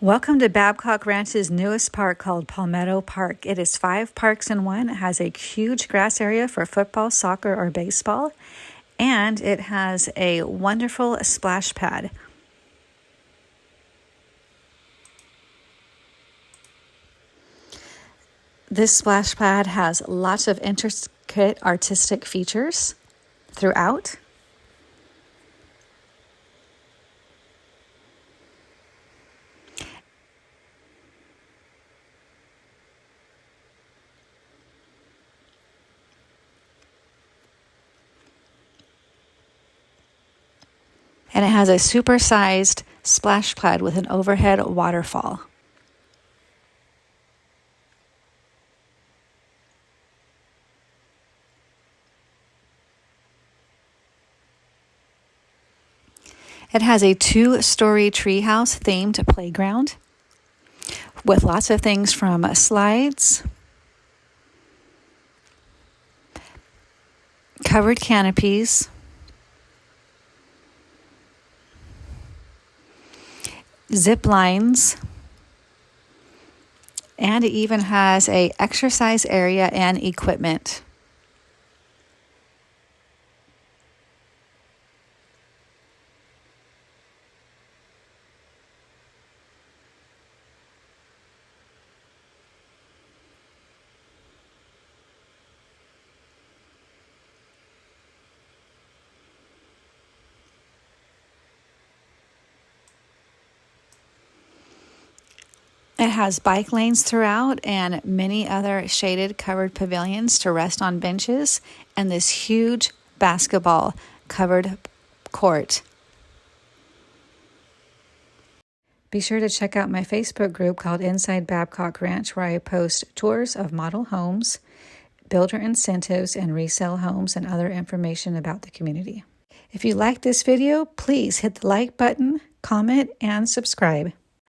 Welcome to Babcock Ranch's newest park called Palmetto Park. It is 5 parks in one. It has a huge grass area for football, soccer, or baseball, and it has a wonderful splash pad. This splash pad has lots of intricate artistic features throughout. And it has a super-sized splash pad with an overhead waterfall. It has a 2-story treehouse themed playground with lots of things from slides, covered canopies, zip lines, and it even has an exercise area and equipment. It has bike lanes throughout and many other shaded covered pavilions to rest on benches and this huge basketball covered court. Be sure to check out my Facebook group called Inside Babcock Ranch, where I post tours of model homes, builder incentives, and resale homes and other information about the community. If you like this video, please hit the like button, comment, and subscribe.